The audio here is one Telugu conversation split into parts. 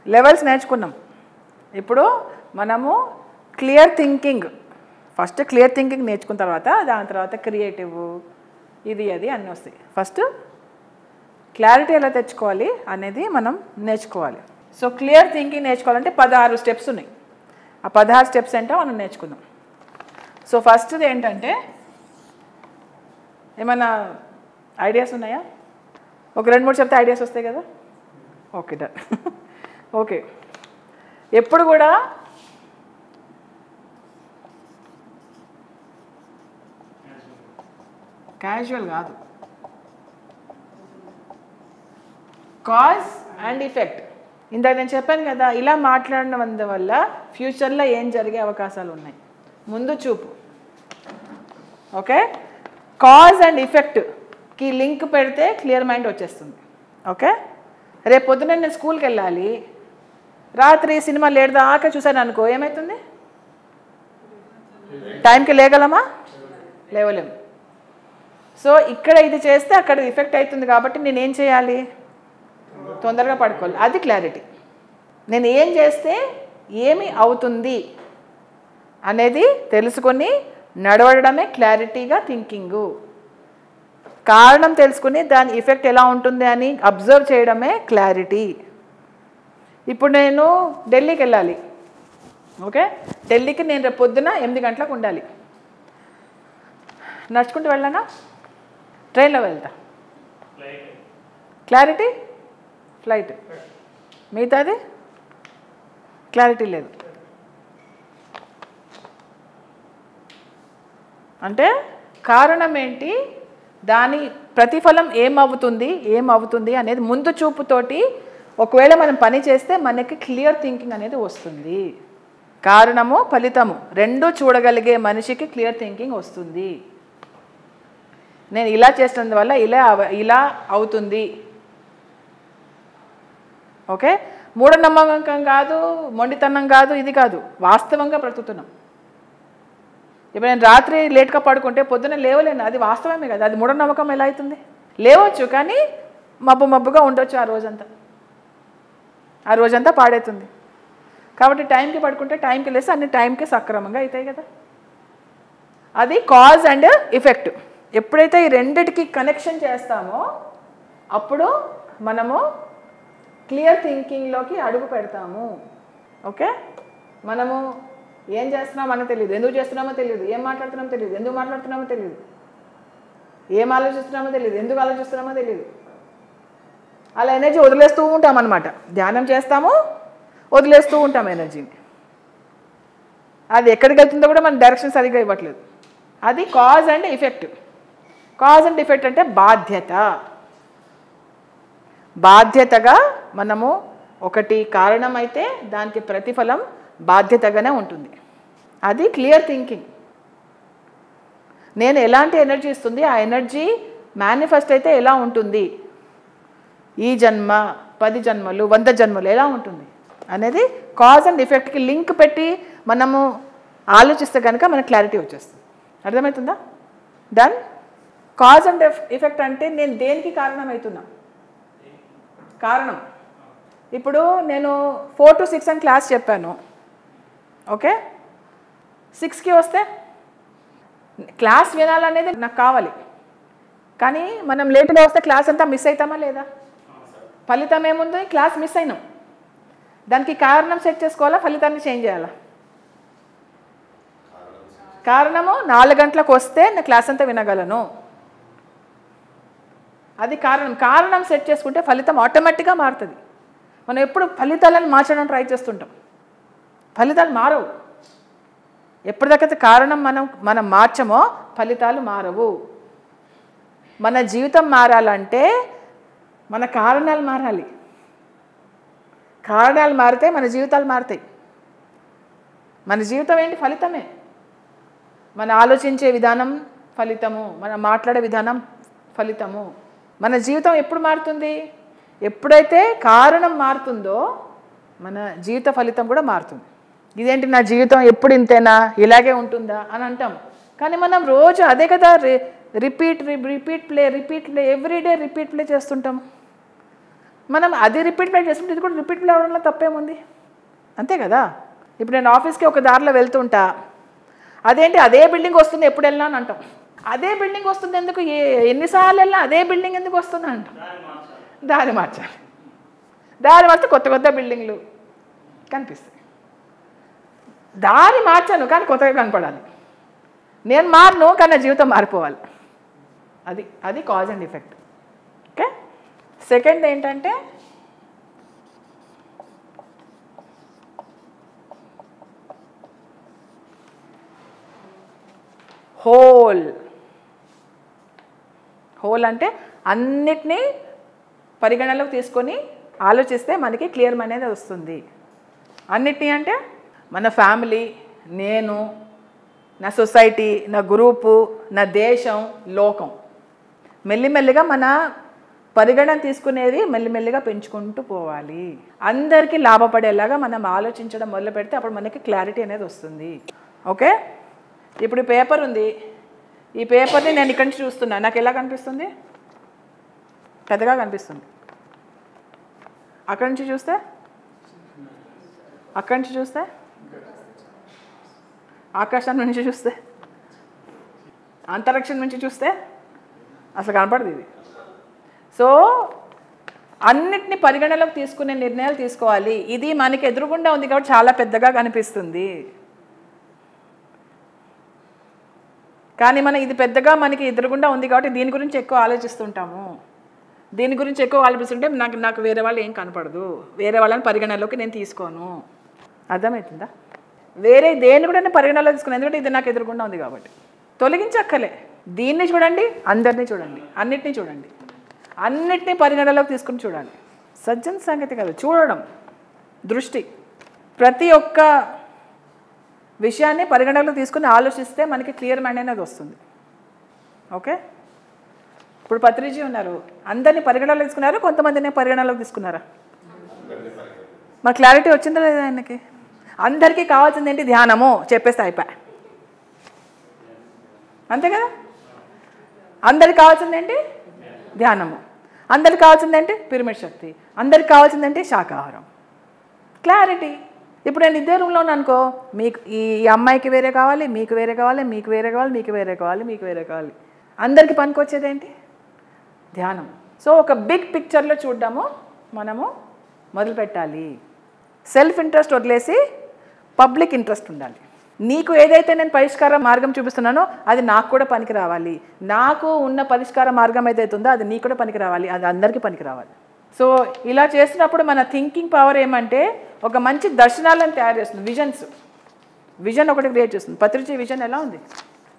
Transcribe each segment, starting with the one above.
లెవెల్స్ నేర్చుకున్నాం. ఇప్పుడు మనము clear thinking, first clear thinking నేర్చుకున్న తర్వాత దాని తర్వాత క్రియేటివ్ ఇది అది అన్నీ వస్తాయి. ఫస్ట్ క్లారిటీ ఎలా తెచ్చుకోవాలి అనేది మనం నేర్చుకోవాలి. సో క్లియర్ థింకింగ్ నేర్చుకోవాలంటే 16 స్టెప్స్ ఉన్నాయి. ఆ 16 స్టెప్స్ ఏంటో మనం నేర్చుకుందాం. సో ఫస్ట్ది ఏంటంటే, ఏమైనా ఐడియాస్ ఉన్నాయా? ఒక 2-3 చెప్తే ఐడియాస్ వస్తాయి కదా. Okay done. ఓకే, ఎప్పుడు కూడా క్యాజువల్ కాదు, కాజ్ అండ్ ఎఫెక్ట్. ఇందాక నేను చెప్పాను కదా, ఇలా మాట్లాడడం వల్ల ఫ్యూచర్లో ఏం జరిగే అవకాశాలు ఉన్నాయి, ముందు చూపు. ఓకే, కాజ్ అండ్ ఎఫెక్ట్కి లింక్ పెడితే క్లియర్ మైండ్ వచ్చేస్తుంది. ఓకే, రేపు పొద్దున నేను స్కూల్కి వెళ్ళాలి, రాత్రి సినిమా లేట్ దాకా చూసాను అనుకో, ఏమవుతుంది? టైంకి లేగలమా? లేవలేము. సో ఇక్కడ ఇది చేస్తే అక్కడ ఎఫెక్ట్ అవుతుంది కాబట్టి నేనేం చేయాలి? తొందరగా పడుకోవాలి. అది క్లారిటీ. నేను ఏం చేస్తే ఏమి అవుతుంది అనేది తెలుసుకొని నడవడమే క్లారిటీగా థింకింగు. కారణం తెలుసుకుని దాని ఎఫెక్ట్ ఎలా ఉంటుంది అని అబ్జర్వ్ చేయడమే క్లారిటీ. ఇప్పుడు నేను ఢిల్లీకి వెళ్ళాలి. ఓకే, ఢిల్లీకి నేను రేపు పొద్దున 8 గంటలకు ఉండాలి. నడుచుకుంటూ వెళ్ళానా? ట్రైన్లో వెళ్తా. క్లారిటీ ఫ్లైట్, మిగతాది క్లారిటీ లేదు. అంటే కారణం ఏంటి, దాని ప్రతిఫలం ఏమవుతుంది అనేది ముందు చూపుతోటి ఒకవేళ మనం పని చేస్తే మనకి క్లియర్ థింకింగ్ అనేది వస్తుంది. కారణము ఫలితము రెండూ చూడగలిగే మనిషికి క్లియర్ థింకింగ్ వస్తుంది. నేను ఇలా చేస్తున్నందు వల్ల ఇలా అవుతుంది. ఓకే, మూఢనమ్మకం కాదు, మొండితనం కాదు, ఇది కాదు, వాస్తవంగా బ్రతుకుతున్నాం. ఇప్పుడు నేను రాత్రి లేట్గా పడుకుంటే పొద్దున్న లేవలేను, అది వాస్తవమే కదా. అది మూఢనమ్మకం ఎలా అవుతుంది? లేవచ్చు, కానీ మబ్బుగా ఉండొచ్చు ఆ రోజంతా పాడవుతుంది. కాబట్టి టైంకి పడుకుంటే టైంకి లేస్తే అన్ని టైంకి సక్రమంగా అవుతాయి కదా. అది కాజ్ అండ్ ఎఫెక్ట్. ఎప్పుడైతే ఈ రెండిటికి కనెక్షన్ చేస్తామో అప్పుడు మనము క్లియర్ థింకింగ్లోకి అడుగు పెడతాము. ఓకే, మనము ఏం చేస్తున్నామో మనకు తెలియదు, ఎందుకు చేస్తున్నామో తెలియదు, ఏం మాట్లాడుతున్నామో తెలియదు, ఎందుకు మాట్లాడుతున్నామో తెలియదు, ఏం ఆలోచిస్తున్నామో తెలియదు, ఎందుకు ఆలోచిస్తున్నామో తెలియదు. అలా ఎనర్జీ వదిలేస్తూ ఉంటాం అన్నమాట. ధ్యానం చేస్తాము, వదిలేస్తూ ఉంటాం ఎనర్జీని. అది ఎక్కడికి వెళ్తుందో కూడా మన డైరెక్షన్ సరిగ్గా ఇవ్వట్లేదు. అది cause and effect. Cause and effect అంటే బాధ్యతగా మనము ఒకటి కారణం అయితే దానికి ప్రతిఫలం బాధ్యతగానే ఉంటుంది. అది క్లియర్ థింకింగ్. నేను ఎలాంటి ఎనర్జీ ఇస్తుంది, ఆ ఎనర్జీ మేనిఫెస్ట్ అయితే ఎలా ఉంటుంది, ఈ జన్మ 10 జన్మలు 100 జన్మలు ఎలా ఉంటుంది అనేది కాజ్ అండ్ ఎఫెక్ట్కి లింక్ పెట్టి మనము ఆలోచిస్తే కనుక మనకు క్లారిటీ వచ్చేస్తుంది. అర్థమవుతుందా? డన్. కాజ్ అండ్ ఎఫెక్ట్ అంటే నేను దేనికి కారణం అవుతున్నా? కారణం. ఇప్పుడు నేను 4 to 6 అని క్లాస్ చెప్పాను. ఓకే, 6కి వస్తే క్లాస్ వినాలనేది నాకు కావాలి, కానీ మనం లేటుగా వస్తే క్లాస్ అంతా మిస్ అవుతామా లేదా? ఫలితం ఏముంది? క్లాస్ మిస్ అయినాం. దానికి కారణం సెట్ చేసుకోవాలా, ఫలితాన్ని చేంజ్ చేయాలా? కారణము 4 గంటలకు వస్తే నేను క్లాస్ అంతా వినగలను, అది కారణం సెట్ చేసుకుంటే ఫలితం ఆటోమేటిక్గా మారుతుంది. మనం ఎప్పుడు ఫలితాలను మార్చడం ట్రై చేస్తుంటాం, ఫలితాలు మారవు. ఎప్పటిదాకైతే కారణం మనం మార్చమో ఫలితాలు మారవు. మన జీవితం మారాలంటే మన కారణాలు మారాలి. కారణాలు మారితే మన జీవితాలు మారుతాయి. మన జీవితం ఏంటి? ఫలితమే. మన ఆలోచించే విధానం ఫలితము, మన మాట్లాడే విధానం ఫలితము. మన జీవితం ఎప్పుడు మారుతుంది? ఎప్పుడైతే కారణం మారుతుందో మన జీవిత ఫలితం కూడా మారుతుంది. ఇదేంటి నా జీవితం ఎప్పుడు ఇంతేనా, ఇలాగే ఉంటుందా అని అంటాం. కానీ మనం రోజు అదే కదా repeat play everyday repeat play చేస్తుంటాం. మనం అది రిపీట్ ప్లే చేసుకుంటే ఇది కూడా రిపీట్ ప్లే అవడంలో తప్పేముంది, అంతే కదా. ఇప్పుడు నేను ఆఫీస్కి ఒక దారిలో వెళ్తుంటా, అదేంటి అదే బిల్డింగ్ వస్తుంది ఎప్పుడు వెళ్ళినా అని అంటాం. అదే బిల్డింగ్ వస్తుంది ఎందుకు, ఎన్నిసార్లు వెళ్ళినా అదే బిల్డింగ్ ఎందుకు వస్తుంది అంటాం. దారి మార్చాలి. దారి మార్చితే కొత్త కొత్త బిల్డింగ్లు కనిపిస్తాయి. దారి మార్చాను కానీ కొత్తగా కనపడాలి. నేను మారను కానీ నా జీవితం మారిపోవాలి. అది cause and effect. Okay. Second ఏంటంటే హోల్ అంటే అన్నిటినీ పరిగణలోకి తీసుకొని ఆలోచిస్తే మనకి క్లియర్ అనేది వస్తుంది. అన్నిటినీ అంటే మన ఫ్యామిలీ, నేను, నా సొసైటీ, నా గ్రూపు, నా దేశం, లోకం. మెల్లిమెల్లిగా మన పరిగణన తీసుకునేది మెల్లిమెల్లిగా పెంచుకుంటూ పోవాలి. అందరికీ లాభపడేలాగా మనం ఆలోచించడం మొదలు పెడితే అప్పుడు మనకి క్లారిటీ అనేది వస్తుంది. ఓకే. ఇప్పుడు ఈ పేపర్ ఉంది, ఈ పేపర్ని నేను ఇక్కడి నుంచి చూస్తున్నాను, నాకు ఎలా కనిపిస్తుంది? పెద్దగా కనిపిస్తుంది. అక్కడి నుంచి చూస్తే, అక్కడి నుంచి చూస్తే, ఆకాశం నుంచి చూస్తే, అంతరిక్షం నుంచి చూస్తే అసలు కనపడదు ఇది. సో అన్నిటినీ పరిగణలోకి తీసుకునే నిర్ణయాలు తీసుకోవాలి. ఇది మనకి ఎదురుగుండా ఉంది కాబట్టి చాలా పెద్దగా కనిపిస్తుంది, కానీ మనం ఇది పెద్దగా మనకి ఎదురుగుండా ఉంది కాబట్టి దీని గురించి ఎక్కువ ఆలోచిస్తుంటాము. దీని గురించి ఎక్కువ ఆలోచిస్తుంటే నాకు వేరే వాళ్ళు ఏం కనపడదు, వేరే వాళ్ళని పరిగణలోకి నేను తీసుకోను. అర్థమవుతుందా? వేరే దేన్ని కూడా నేను పరిగణలో తీసుకున్నాను, ఎందుకంటే ఇది నాకు ఎదురుగుండా ఉంది కాబట్టి. తొలగించక్కలే. దీన్ని చూడండి, అందరినీ చూడండి, అన్నిటినీ చూడండి, అన్నిటినీ పరిగణలోకి తీసుకుని చూడాలి. సజ్జన సంగతి కాదు, చూడడం, దృష్టి. ప్రతి ఒక్క విషయాన్ని పరిగణలోకి తీసుకుని ఆలోచిస్తే మనకి క్లియర్ మైండ్ అనేది వస్తుంది. ఓకే. ఇప్పుడు పత్రిజీ ఉన్నారు, అందరినీ పరిగణలోకి తీసుకున్నారు, కొంతమందిని పరిగణలోకి తీసుకున్నారా? మరి క్లారిటీ వచ్చిందా లేదా ఆయనకి? అందరికీ కావాల్సింది ఏంటి? ధ్యానము చెప్పేస్తే అయిపోయా, అంతే కదా. అందరికి కావాల్సింది ఏంటి? ధ్యానము. అందరికి కావాల్సింది ఏంటి? పిరమిడ్ శక్తి. అందరికి కావాల్సింది ఏంటి? శాకాహారం. క్లారిటీ. ఇప్పుడు నేను ఇదే రూమ్లో ఉన్నాను అనుకో, మీకు ఈ అమ్మాయికి వేరే కావాలి, మీకు వేరే కావాలి, మీకు వేరే కావాలి, మీకు వేరే కావాలి, మీకు వేరే కావాలి. అందరికి పనికి వచ్చేది ఏంటి? ధ్యానం. సో ఒక బిగ్ పిక్చర్లో చూడడము మనము మొదలు పెట్టాలి. సెల్ఫ్ ఇంట్రెస్ట్ వదిలేసి పబ్లిక్ ఇంట్రెస్ట్ ఉండాలి. నీకు ఏదైతే నేను పరిష్కార మార్గం చూపిస్తున్నానో అది నాకు కూడా పనికి రావాలి. నాకు ఉన్న పరిష్కార మార్గం ఏదైతే ఉందో అది నీకు కూడా పనికి రావాలి, అది అందరికీ పనికి రావాలి. సో ఇలా చేసినప్పుడు మన థింకింగ్ పవర్ ఏమంటే ఒక మంచి దర్శనాలను తయారు చేస్తుంది. విజన్ ఒకటి క్రియేట్ చేస్తుంది. పత్రిజీ విజన్ ఎలా ఉంది?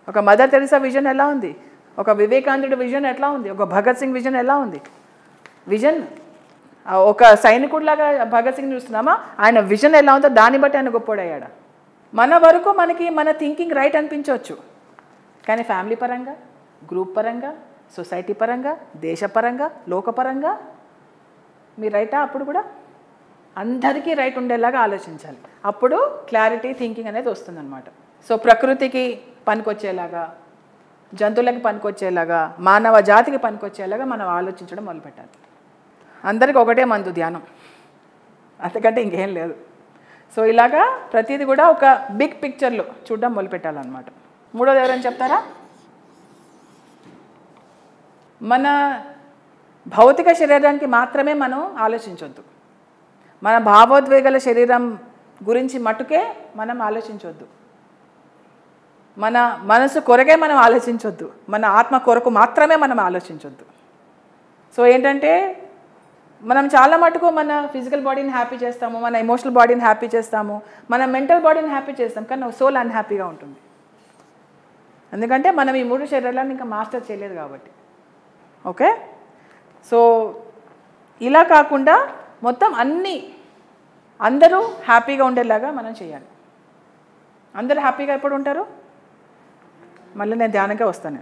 ఒక మదర్ తెరిసా విజన్ ఎలా ఉంది? ఒక వివేకానందుడి విజన్ ఎట్లా ఉంది? ఒక భగత్ సింగ్ విజన్ ఎలా ఉంది? విజన్ ఒక సైనికుడిలాగా భగత్ సింగ్ చూస్తున్నామా, ఆయన విజన్ ఎలా ఉందో దాన్ని బట్టి ఆయన గొప్పోడయ్యాడు. మన వరకు మనకి మన థింకింగ్ రైట్ అనిపించవచ్చు, కానీ ఫ్యామిలీ పరంగా, గ్రూప్ పరంగా, సొసైటీ పరంగా, దేశపరంగా, లోకపరంగా మీరు రైటా? అప్పుడు కూడా అందరికీ రైట్ ఉండేలాగా ఆలోచించాలి. అప్పుడు క్లారిటీ థింకింగ్ అనేది వస్తుందన్నమాట. సో ప్రకృతికి పనికొచ్చేలాగా, జంతువులకి పనికొచ్చేలాగా, మానవ జాతికి పనికొచ్చేలాగా మనం ఆలోచించడం మొదలుపెట్టాలి. అందరికీ ఒకటే మందు, ధ్యానం, అంతకంటే ఇంకేం లేదు. సో ఇలాగా ప్రతిదీ కూడా ఒక బిగ్ పిక్చర్లో చూడడం మొదలుపెట్టాలన్నమాట. మూడోది ఎవరైనా చెప్తారా? మన భౌతిక శరీరానికి మాత్రమే మనం ఆలోచించవద్దు. మన భావోద్వేగాల శరీరం గురించి మటుకే మనం ఆలోచించవద్దు. మన మనసు కొరకే మనం ఆలోచించవద్దు. మన ఆత్మ కొరకు మాత్రమే మనం ఆలోచించవద్దు. సో ఏంటంటే మనం చాలా మటుకు మన ఫిజికల్ బాడీని హ్యాపీ చేస్తాము, మన ఎమోషనల్ బాడీని హ్యాపీ చేస్తాము, మన మెంటల్ బాడీని హ్యాపీ చేస్తాం, కానీ సోల్ అన్హ్యాపీగా ఉంటుంది. ఎందుకంటే మనం ఈ మూడు శరీరాలను ఇంకా మాస్టర్ చేయలేదు కాబట్టి. ఓకే. సో ఇలా కాకుండా మొత్తం అందరూ హ్యాపీగా ఉండేలాగా మనం చేయాలి. అందరూ హ్యాపీగా ఎప్పుడు ఉంటారు? మళ్ళీ నేను ధ్యానంగా వస్తాను.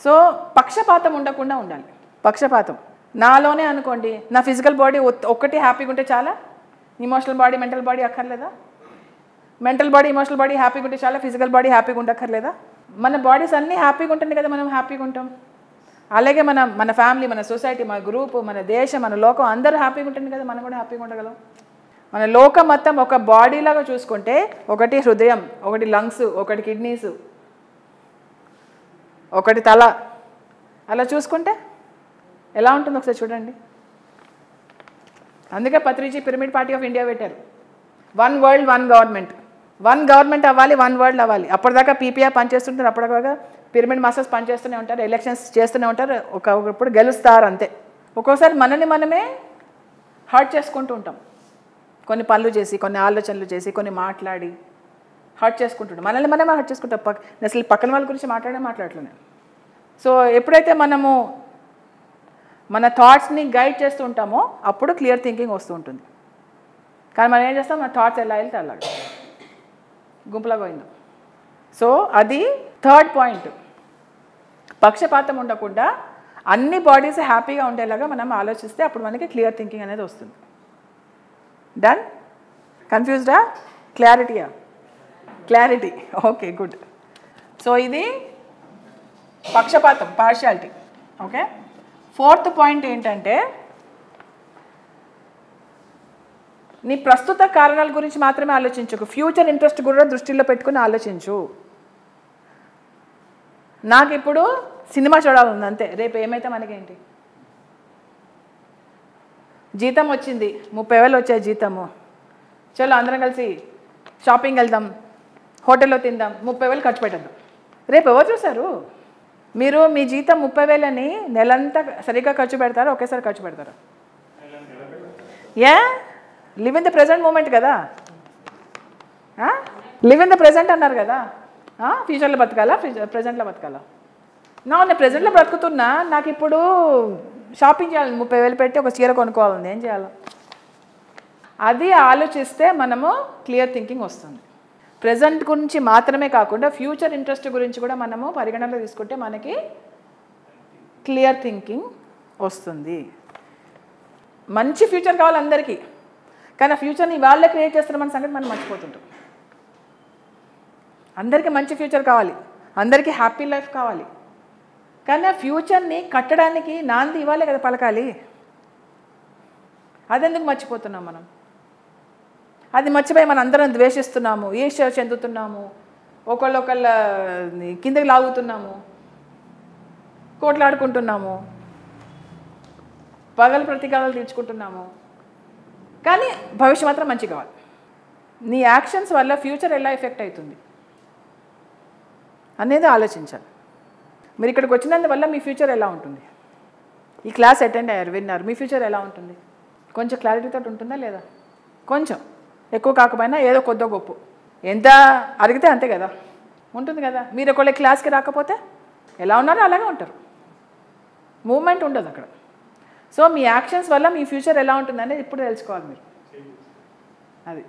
సో పక్షపాతం ఉండకుండా ఉండాలి. పక్షపాతం నాలోనే అనుకోండి, నా ఫిజికల్ బాడీ ఒక్కటి హ్యాపీగా ఉంటే చాలా, ఇమోషనల్ బాడీ మెంటల్ బాడీ అక్కర్లేదా? మెంటల్ బాడీ ఇమోషనల్ బాడీ హ్యాపీగా ఉంటే చాలా, ఫిజికల్ బాడీ హ్యాపీగా ఉండక్కర్లేదా? మన బాడీస్ అన్నీ హ్యాపీగా ఉంటుంది కదా మనం హ్యాపీగా ఉంటాం. అలాగే మన ఫ్యామిలీ, మన సొసైటీ, మన గ్రూప్, మన దేశం, మన లోకం అందరూ హ్యాపీగా ఉంటుంది కదా, మనం కూడా హ్యాపీగా ఉండగలం. మన లోకం మొత్తం ఒక బాడీలాగా చూసుకుంటే ఒకటి హృదయం, ఒకటి లంగ్స్, ఒకటి కిడ్నీస్, ఒకటి తల, అలా చూసుకుంటే ఎలా ఉంటుంది ఒకసారి చూడండి. అందుకే Patriji pyramid party of India పెట్టారు. 1 వరల్డ్ 1 గవర్నమెంట్. 1 గవర్నమెంట్ అవ్వాలి, 1 వరల్డ్ అవ్వాలి. అప్పటిదాకా పీపీఆర్ పనిచేస్తుంటారు, అప్పటిదాకా పిరమిడ్ మాస్టర్స్ పనిచేస్తూనే ఉంటారు, ఎలక్షన్స్ చేస్తూనే ఉంటారు, ఒకప్పుడు గెలుస్తారు అంతే. ఒక్కోసారి మనల్ని మనమే హర్ట్ చేసుకుంటూ ఉంటాం, కొన్ని పనులు చేసి, కొన్ని ఆలోచనలు చేసి, కొన్ని మాట్లాడి హర్ట్ చేసుకుంటుంటాం, మనల్ని మనమే హర్ట్ చేసుకుంటాం. నేను అసలు పక్కన వాళ్ళ గురించి మాట్లాడలేను. సో ఎప్పుడైతే మనము మన థాట్స్ని గైడ్ చేస్తూ ఉంటామో అప్పుడు క్లియర్ థింకింగ్ వస్తూ ఉంటుంది. కానీ మనం ఏం చేస్తాం, మన థాట్స్ ఎలా వెళ్తే అలాగే గుంపులా పోయింది. సో అది 3rd పాయింట్. పక్షపాతం ఉండకుండా అన్ని బాడీస్ హ్యాపీగా ఉండేలాగా మనం ఆలోచిస్తే అప్పుడు మనకి క్లియర్ థింకింగ్ అనేది వస్తుంది. డన్? కన్ఫ్యూజ్డా? క్లారిటీయా? క్లారిటీ. Okay, good. సో ఇది పక్షపాతం, పార్షియాలిటీ. ఓకే. 4th పాయింట్ ఏంటంటే నీ ప్రస్తుత కారణాల గురించి మాత్రమే ఆలోచించకు, ఫ్యూచర్ ఇంట్రెస్ట్ కూడా దృష్టిలో పెట్టుకుని ఆలోచించు. నాకు ఇప్పుడు సినిమా చూడాలి అంతే, రేపు ఏమైతే మనకేంటి. జీతం వచ్చింది, 30,000 వచ్చాయి జీతము, చలో అందరం కలిసి షాపింగ్ వెళ్దాం, హోటల్లో తిందాం, 30,000 ఖర్చు పెట్టద్దాం. రేపు ఎవరు చూసారు? మీరు మీ జీతం 30,000 నెలంతా సరిగ్గా ఖర్చు పెడతారా, ఒకేసారి ఖర్చు పెడతారా? Live in the present moment కదా, లివ్ ఇన్ ద ప్రజెంట్ అన్నారు కదా. ఫ్యూచర్లో బతకాలా, ప్రజెంట్లో బతకాలా? నేను ప్రజెంట్లో బ్రతుకుతున్నా, నాకు ఇప్పుడు షాపింగ్ చేయాలి, 30,000 పెట్టి ఒక చీర కొనుక్కోవాలని, ఏం చేయాలి? అది ఆలోచిస్తే మనము క్లియర్ థింకింగ్ వస్తుంది. ప్రజెంట్ గురించి మాత్రమే కాకుండా ఫ్యూచర్ ఇంట్రెస్ట్ గురించి కూడా మనము పరిగణనలో తీసుకుంటే మనకి క్లియర్ థింకింగ్ వస్తుంది. మంచి ఫ్యూచర్ కావాలి అందరికీ, కానీ ఆ ఫ్యూచర్ని వాళ్ళే క్రియేట్ చేస్తున్న మన సంగతి మనం మర్చిపోతుంటాం. అందరికీ మంచి ఫ్యూచర్ కావాలి, అందరికీ హ్యాపీ లైఫ్ కావాలి, కానీ ఆ ఫ్యూచర్ని కట్టడానికి నాంది ఇవ్వాలే కదా పలకాలి. అదెందుకు మర్చిపోతున్నాం మనం? అది మర్చిపోయి మనం అందరం ద్వేషిస్తున్నాము, ఈర్ష్య చెందుతున్నాము, ఒకళ్ళొకళ్ళ కిందకి లాగుతున్నాము, కోట్లాడుకుంటున్నాము, పగల ప్రతీకారాలు తీర్చుకుంటున్నాము. కానీ భవిష్యత్తు మాత్రం మంచి కావాలి. నీ యాక్షన్స్ వల్ల ఫ్యూచర్ ఎలా ఎఫెక్ట్ అవుతుంది అనేది ఆలోచించాలి. మీరు ఇక్కడికి వచ్చినందువల్ల మీ ఫ్యూచర్ ఎలా ఉంటుంది? ఈ క్లాస్ అటెండ్ అయ్యారు, విన్నారు, మీ ఫ్యూచర్ ఎలా ఉంటుంది? కొంచెం క్లారిటీతో ఉంటుందా లేదా? కొంచెం ఎక్కువ కాకపోయినా ఏదో కొద్దో గొప్ప, ఎంత అడిగితే అంతే కదా ఉంటుంది కదా. మీరు ఒకళ్ళ క్లాస్కి రాకపోతే ఎలా ఉన్నారో అలాగే ఉంటారు, మూమెంట్ ఉండదు అక్కడ. సో మీ యాక్షన్స్ వల్ల మీ ఫ్యూచర్ ఎలా ఉంటుంది అనేది ఇప్పుడు తెలుసుకోవాలి మీరు. అది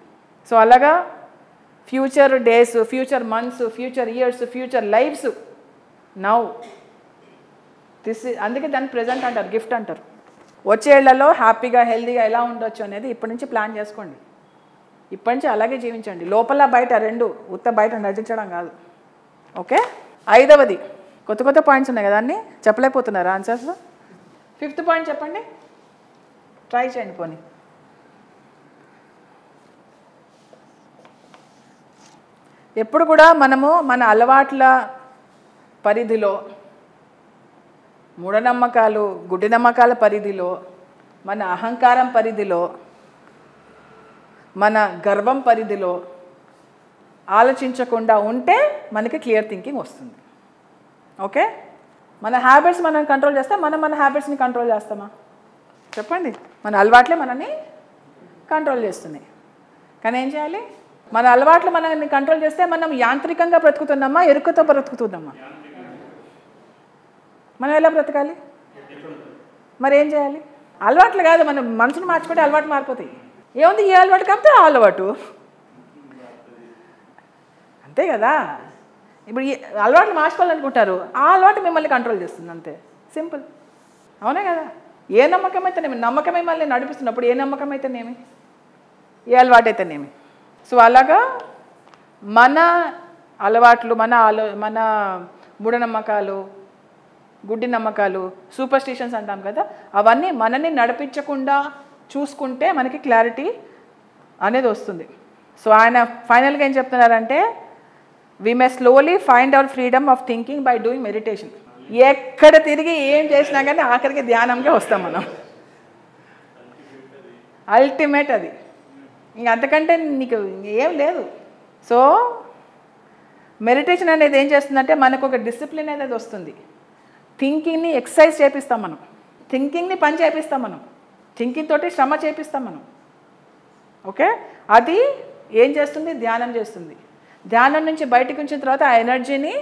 సో అలాగా future days, future months, future years, future lifes now అందుకే దాన్ని ప్రెజెంట్ అంటారు, గిఫ్ట్ అంటారు. వచ్చే ఏళ్లలో హ్యాపీగా హెల్తీగా ఎలా ఉండొచ్చు అనేది ఇప్పటి నుంచి ప్లాన్ చేసుకోండి. ఇప్పటి నుంచి అలాగే జీవించండి, లోపల బయట రెండు, ఉత్త బయట నటించడం కాదు. ఓకే. 5వది, కొత్త పాయింట్స్ ఉన్నాయి కదా, అన్నీ చెప్పలేకపోతున్నారా ఆన్సర్స్? 5th పాయింట్ చెప్పండి, ట్రై చేయండి పోనీ. ఎప్పుడు కూడా మనము మన అలవాట్ల పరిధిలో, మూఢనమ్మకాలు, గుడ్డి నమ్మకాల పరిధిలో, మన అహంకారం పరిధిలో, మన గర్వం పరిధిలో ఆలోచించకుండా ఉంటే మనకి క్లియర్ థింకింగ్ వస్తుంది. ఓకే. మన హ్యాబిట్స్ మనం కంట్రోల్ చేస్తే మన హ్యాబిట్స్ని కంట్రోల్ చేస్తామా చెప్పండి? మన అలవాట్లే మనల్ని కంట్రోల్ చేస్తున్నాయి. కానీ ఏం చేయాలి? మన అలవాట్లు మనల్ని కంట్రోల్ చేస్తే మనం యాంత్రికంగా బ్రతుకుతున్నామా, ఎరుకతో బ్రతుకుతున్నామా? మనం ఎలా బ్రతకాలి? మరి ఏం చేయాలి? అలవాట్లు కాదు, మనం మనసును మార్చుకుంటే అలవాటు మారిపోతాయి. ఏముంది, ఏ అలవాటు కాకపోతే ఆ అలవాటు, అంతే కదా. ఇప్పుడు అలవాట్లు మార్చుకోవాలనుకుంటారు, ఆ అలవాటు మిమ్మల్ని కంట్రోల్ చేస్తుంది, అంతే సింపుల్. అవునే కదా. ఏ నమ్మకం అయితేనేమి, నమ్మకమే మిమ్మల్ని నడిపిస్తున్నప్పుడు ఏ నమ్మకం అయితేనేమి, ఏ అలవాటు అయితేనేమి. సో అలాగా మన అలవాట్లు, మన మూఢనమ్మకాలు, గుడ్డి నమ్మకాలు, సూపర్స్టిషన్స్ అంటాం కదా, అవన్నీ మనని నడిపించకుండా చూసుకుంటే మనకి క్లారిటీ అనేది వస్తుంది. సో ఆయన ఫైనల్గా ఏం చెప్తున్నారంటే, we may slowly find our freedom of thinking by doing meditation. ఎక్కడ తిరిగి ఏం చేసినా కానీ ఆఖరికి ధ్యానంకే వస్తాం మనం. అల్టిమేట్ అది, ఇంక అంతకంటే నీకు ఏం లేదు. సో మెడిటేషన్ అనేది ఏం చేస్తుందంటే మనకు ఒక డిసిప్లిన్ అనేది వస్తుంది. థింకింగ్ని ఎక్సర్సైజ్ చేపిస్తాం మనం, థింకింగ్ని పని చేపిస్తాం మనం, థింకింగ్ తోటి శ్రమ చేపిస్తాం మనం. ఓకే, అది ఏం చేస్తుంది? ధ్యానం చేస్తుంది. ధ్యానం నుంచి బయటకు వచ్చిన తర్వాత ఆ ఎనర్జీని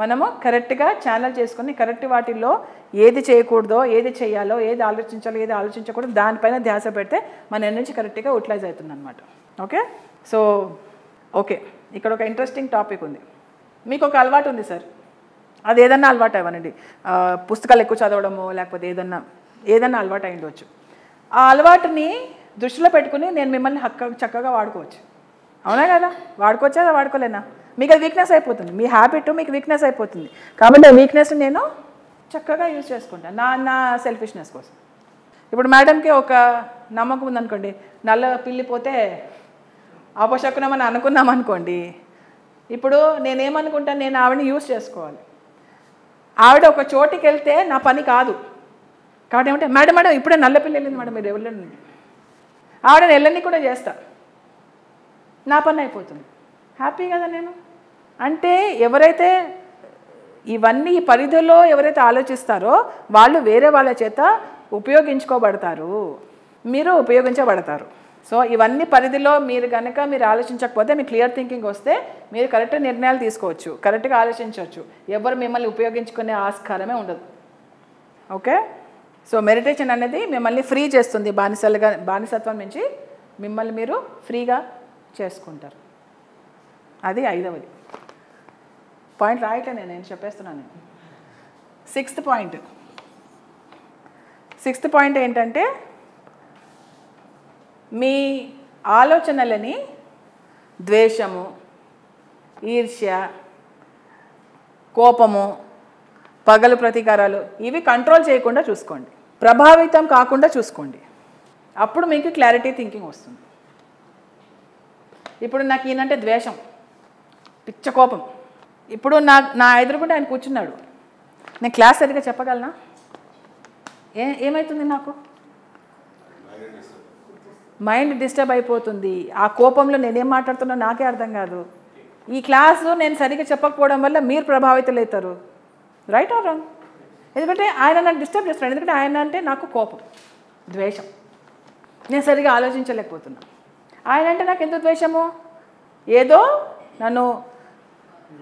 మనము కరెక్ట్గా ఛానల్ చేసుకొని కరెక్ట్ వాటిల్లో ఏది చేయకూడదో, ఏది చేయాలో, ఏది ఆలోచించాలో, ఏది ఆలోచించకూడదు దానిపైన ధ్యాస పెడితే మన ఎనర్జీ కరెక్ట్గా యూటిలైజ్ అవుతుంది అనమాట. ఓకే, సో ఓకే, ఇక్కడ ఒక ఇంట్రెస్టింగ్ టాపిక్ ఉంది. మీకు ఒక అలవాటు ఉంది సార్, అది ఏదన్నా అలవాటు అవ్వనండి, పుస్తకాలు ఎక్కువ చదవడము లేకపోతే ఏదన్నా అలవాటు అయి ఉండవచ్చు. ఆ అలవాటుని దృష్టిలో పెట్టుకుని నేను మిమ్మల్ని చక్కగా వాడుకోవచ్చు. అవునా కదా? వాడుకోవచ్చా వాడుకోలేనా? మీకు అది వీక్నెస్ అయిపోతుంది, మీ హ్యాబిట్ మీకు వీక్నెస్ అయిపోతుంది. కాబట్టి ఆ వీక్నెస్ని నేను చక్కగా యూజ్ చేసుకుంటాను నా సెల్ఫిష్నెస్ కోసం. ఇప్పుడు మేడంకి ఒక నమ్మకం ఉందనుకోండి, నల్ల పిల్లిపోతే అపశకునమని అనుకున్నాం అనుకోండి, ఇప్పుడు నేనేమనుకుంటాను, నేను ఆవిడని యూజ్ చేసుకోవాలి. ఆవిడ ఒక చోటికి వెళ్తే నా పని కాదు కాబట్టి ఏమంటే, మేడం మేడం ఇప్పుడే నల్ల పిల్లి వెళ్ళింది మేడం, మీరు వెళ్ళండి, ఆవిడని వెళ్ళని కూడా చేస్తా, నా పని అయిపోతుంది, హ్యాపీ కదా నేను. అంటే ఎవరైతే ఇవన్నీ ఈ పరిధిలో ఎవరైతే ఆలోచిస్తారో వాళ్ళు వేరే వాళ్ళ చేత ఉపయోగించుకోబడతారు, మీరు ఉపయోగించబడతారు. సో ఇవన్నీ పరిధిలో మీరు ఆలోచించకపోతే, మీ క్లియర్ థింకింగ్ వస్తే మీరు కరెక్ట్ నిర్ణయాలు తీసుకోవచ్చు, కరెక్ట్గా ఆలోచించవచ్చు, ఎవరు మిమ్మల్ని ఉపయోగించుకునే ఆస్కారమే ఉండదు. ఓకే, సో మెడిటేషన్ అనేది మిమ్మల్ని ఫ్రీ చేస్తుంది, బానిసత్వం నుంచి మిమ్మల్ని మీరు ఫ్రీగా చేసుకుంటారు. అది 5వది పాయింట్. రాయట్లే నేను చెప్పేస్తున్నాను. 6th పాయింట్ ఏంటంటే, మీ ఆలోచనలని ద్వేషము, ఈర్ష్య, కోపము, పగలు ప్రతీకారాలు ఇవి కంట్రోల్ చేయకుండా చూసుకోండి, ప్రభావితం కాకుండా చూసుకోండి. అప్పుడు మీకు క్లారిటీ థింకింగ్ వస్తుంది. ఇప్పుడు నాకు ఈయనంటే ద్వేషం, పిచ్చ కోపం. ఇప్పుడు నా ఎదురుకుంటే ఆయన కూర్చున్నాడు, నేను క్లాస్ సరిగ్గా చెప్పగలనా? ఏమవుతుంది? నాకు మైండ్ డిస్టర్బ్ అయిపోతుంది. ఆ కోపంలో నేనేం మాట్లాడుతున్నా నాకే అర్థం కాదు. ఈ క్లాసు నేను సరిగ్గా చెప్పకపోవడం వల్ల మీరు ప్రభావితులు అవుతారు. Right are wrong? ఎందుకంటే ఆయన నన్ను డిస్టర్బ్ చేస్తున్నాడు, ఎందుకంటే ఆయన అంటే నాకు కోపం, ద్వేషం, నేను సరిగ్గా ఆలోచించలేకపోతున్నా. ఆయన అంటే నాకు ఎందుకు ద్వేషము? ఏదో నన్ను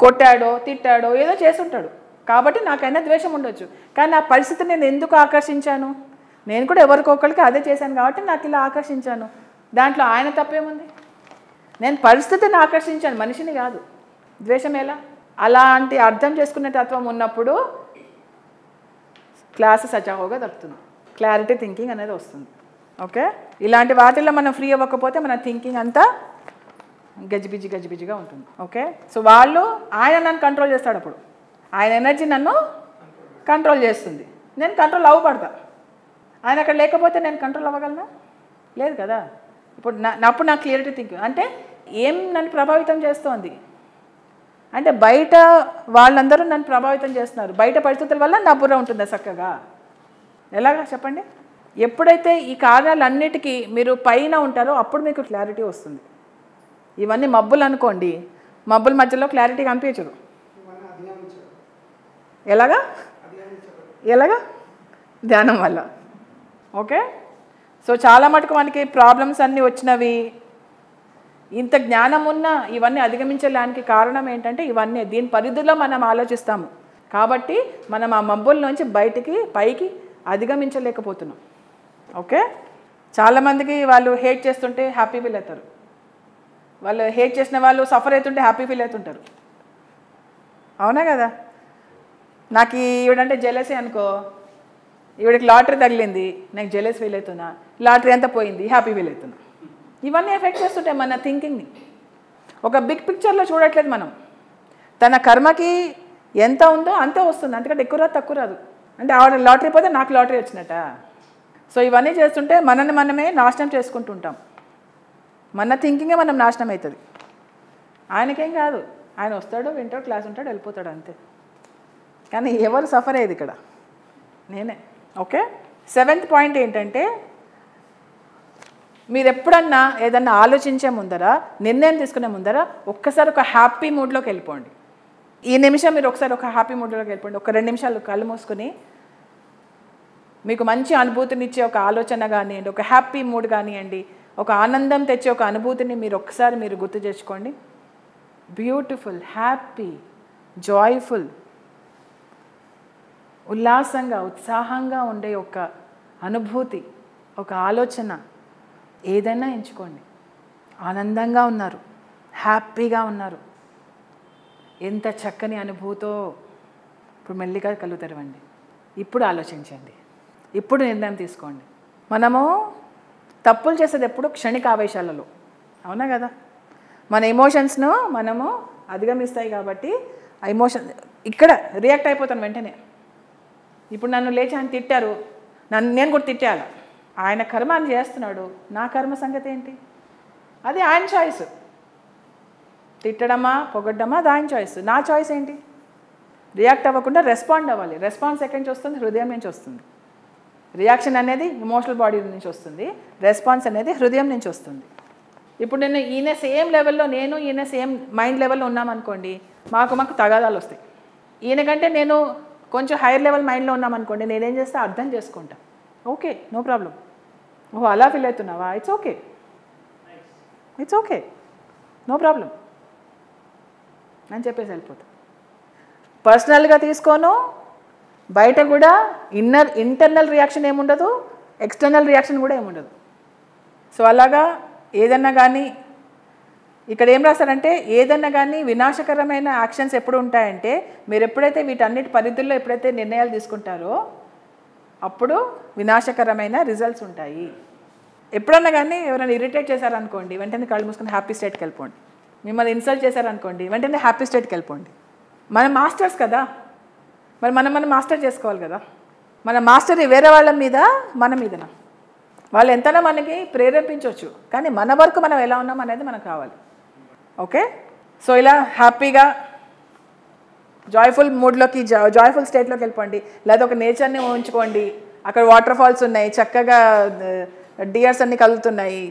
కొట్టాడో తిట్టాడో ఏదో చేస్తుంటాడు కాబట్టి నాకైనా ద్వేషం ఉండొచ్చు. కానీ ఆ పరిస్థితిని నేను ఎందుకు ఆకర్షించాను? నేను కూడా ఎవరికొకరికి అదే చేశాను కాబట్టి నాకు ఇలా ఆకర్షించాను. దాంట్లో ఆయన తప్పేముంది? నేను పరిస్థితిని ఆకర్షించాను, మనిషిని కాదు. ద్వేషం ఎలా? అలాంటి అర్థం చేసుకునే తత్వం ఉన్నప్పుడు క్లాస్ సజావుగా దొరుకుతుంది, క్లారిటీ థింకింగ్ అనేది వస్తుంది. ఓకే, ఇలాంటి వాటిల్లో మనం ఫ్రీ అవ్వకపోతే మన థింకింగ్ అంతా గజిబిజిగా ఉంటుంది. ఓకే, సో ఆయన నన్ను కంట్రోల్ చేస్తాడు, అప్పుడు ఆయన ఎనర్జీ నన్ను కంట్రోల్ చేస్తుంది, నేను కంట్రోల్ అవ్వబడతా. ఆయన అక్కడ లేకపోతే నేను కంట్రోల్ అవ్వగలనా? లేదు కదా. ఇప్పుడు అప్పుడు నా క్లియరిటీ థింకింగ్ అంటే ఏం నన్ను ప్రభావితం చేస్తోంది అంటే, బయట వాళ్ళందరూ నన్ను ప్రభావితం చేస్తున్నారు, బయట పరిస్థితుల వల్ల నా బుర్ర ఉంటుందా చక్కగా? ఎలాగా చెప్పండి? ఎప్పుడైతే ఈ కార్యాలన్నిటికీ మీరు పైన ఉంటారో అప్పుడు మీకు క్లారిటీ వస్తుంది. ఇవన్నీ మబ్బులు అనుకోండి, మబ్బుల మధ్యలో క్లారిటీ కనిపించదు. ఎలాగా? ధ్యానం వల్ల. ఓకే, సో చాలా మటుకు మనకి ప్రాబ్లమ్స్ అన్నీ వచ్చినవి, ఇంత జ్ఞానం ఉన్నా ఇవన్నీ అధిగమించడానికి కారణం ఏంటంటే ఇవన్నీ దీని పరిధిలో మనం ఆలోచిస్తాము కాబట్టి మనం ఆ మబ్బుల్లోంచి పైకి అధిగమించలేకపోతున్నాం. ఓకే, చాలామందికి వాళ్ళు హేట్ చేస్తుంటే హ్యాపీ ఫీల్ అవుతారు, వాళ్ళు హేట్ చేసిన వాళ్ళు సఫర్ అవుతుంటే హ్యాపీ ఫీల్ అవుతుంటారు. అవునా కదా? నాకు ఈవిడంటే జెలసీ అనుకో, ఈవిడికి లాటరీ తగిలింది, నాకు జెలస్ ఫీల్ అవుతున్నా, లాటరీ అంతా పోయింది, హ్యాపీ ఫీల్ అవుతున్నా. ఇవన్నీ ఎఫెక్ట్ చేస్తుంటాయి మన థింకింగ్ని. ఒక బిగ్ పిక్చర్లో చూడట్లేదు మనం, తన కర్మకి ఎంత ఉందో అంతే వస్తుంది, అంతకంటే ఎక్కువ రాదు తక్కువ రాదు. అంటే ఆవిడ లాటరీ పోతే నాకు లాటరీ వచ్చినట్ట. సో ఇవన్నీ చేస్తుంటే మనల్ని మనమే నాశనం చేసుకుంటుంటాం. మన థింకింగే మనం నాశనం అవుతుంది. ఆయనకేం కాదు, ఆయన వస్తాడు, వింటాడు, క్లాస్ ఉంటాడు, వెళ్ళిపోతాడు అంతే. కానీ ఎవరు సఫర్ అయ్యేది ఇక్కడ? నేనే. ఓకే, 7th పాయింట్ ఏంటంటే, మీరు ఎప్పుడన్నా ఏదన్నా ఆలోచించే ముందర, నిర్ణయం తీసుకునే ముందర ఒక్కసారి ఒక హ్యాపీ మూడ్లోకి వెళ్ళిపోండి. ఈ నిమిషం మీరు ఒకసారి ఒక హ్యాపీ మూడ్లోకి వెళ్ళిపోండి. ఒక 2 నిమిషాలు కళ్ళు మూసుకొని మీకు మంచి అనుభూతినిచ్చే ఒక ఆలోచన కానివ్వండి, ఒక హ్యాపీ మూడ్ కానివ్వండి, ఒక ఆనందం తెచ్చే ఒక అనుభూతిని మీరు ఒకసారి మీరు గుర్తు చేసుకోండి. బ్యూటిఫుల్, హ్యాపీ, జాయ్ఫుల్, ఉల్లాసంగా, ఉత్సాహంగా ఉండే ఒక అనుభూతి, ఒక ఆలోచన ఏదైనా ఎంచుకోండి. ఆనందంగా ఉన్నారు, హ్యాపీగా ఉన్నారు, ఎంత చక్కని అనుభూతో. ఇప్పుడు మెల్లిగా కళ్ళు తెరవండి. ఇప్పుడు ఆలోచించండి, ఇప్పుడు నిర్ణయం తీసుకోండి. మనము తప్పులు చేసేది ఎప్పుడు క్షణిక ఆవేశాలలో, అవునా కదా? మన ఎమోషన్స్ను మనము అధిగమిస్తాయి కాబట్టి ఆ ఎమోషన్ ఇక్కడ రియాక్ట్ అయిపోతాను వెంటనే. ఇప్పుడు నన్ను లేచి ఆయన తిట్టారు, నేను కూడా తిట్టాలి. ఆయన కర్మ అని చేస్తున్నాడు, నా కర్మ సంగతి ఏంటి? అది ఆయన చాయిస్. తిట్టడమా పొగడ్డమా అది ఆయన చాయిస్. నా చాయిస్ ఏంటి? రియాక్ట్ అవ్వకుండా రెస్పాండ్ అవ్వాలి. రెస్పాన్స్ ఎక్కడి నుంచి వస్తుంది? హృదయం నుంచి వస్తుంది. రియాక్షన్ అనేది ఎమోషనల్ బాడీ నుంచి వస్తుంది, రెస్పాన్స్ అనేది హృదయం నుంచి వస్తుంది. ఇప్పుడు నేను ఈయన సేమ్ లెవెల్లో, నేను ఈయన సేమ్ మైండ్ లెవెల్లో ఉన్నామనుకోండి, మాకు తగాదాలు వస్తాయి. ఈయనకంటే నేను కొంచెం హైయర్ లెవెల్ మైండ్లో ఉన్నామనుకోండి, నేనేం చేస్తా అర్థం చేసుకుంటా. Okay, no problem. ఓహో అలా ఫీల్ అవుతున్నావా? It's okay, it's okay, no problem అని చెప్పేసి వెళ్ళిపోతా. పర్సనల్గా తీసుకోను, బయట కూడా ఇంటర్నల్ రియాక్షన్ ఏముండదు, ఎక్స్టర్నల్ రియాక్షన్ కూడా ఏముండదు. సో అలాగా ఏదన్నా కానీ ఇక్కడ ఏం రాస్తారంటే, ఏదన్నా కానీ వినాశకరమైన యాక్షన్స్ ఎప్పుడు ఉంటాయంటే, మీరు ఎప్పుడైతే వీటన్నిటి పరిధుల్లో ఎప్పుడైతే నిర్ణయాలు తీసుకుంటారో అప్పుడు వినాశకరమైన రిజల్ట్స్ ఉంటాయి. ఎప్పుడన్నా కానీ ఎవరైనా ఇరిటేట్ చేశారనుకోండి, వెంటనే కళ్ళు మూసుకొని హ్యాపీ స్టేట్కి వెళ్ళిపోండి. మిమ్మల్ని ఇన్సల్ట్ చేశారనుకోండి, వెంటనే హ్యాపీ స్టేట్కి వెళ్ళిపోండి. మనం మాస్టర్స్ కదా, మరి మనం మాస్టర్ చేసుకోవాలి కదా. మన మాస్టర్ వేరే వాళ్ళ మీద మన మీదన, వాళ్ళు ఎంతైనా మనకి ప్రేరేపించవచ్చు, కానీ మన వరకు మనం ఎలా ఉన్నాం అనేది మనకు కావాలి. ఓకే, సో ఇలా హ్యాపీగా జాయ్ఫుల్ మూడ్లోకి, జాయ్ఫుల్ స్టేట్లోకి వెళ్ళిపోండి. లేదా ఒక నేచర్ని ఊహించుకోండి, అక్కడ వాటర్ ఫాల్స్ ఉన్నాయి, చక్కగా డియర్స్ అన్నీ కలుగుతున్నాయి,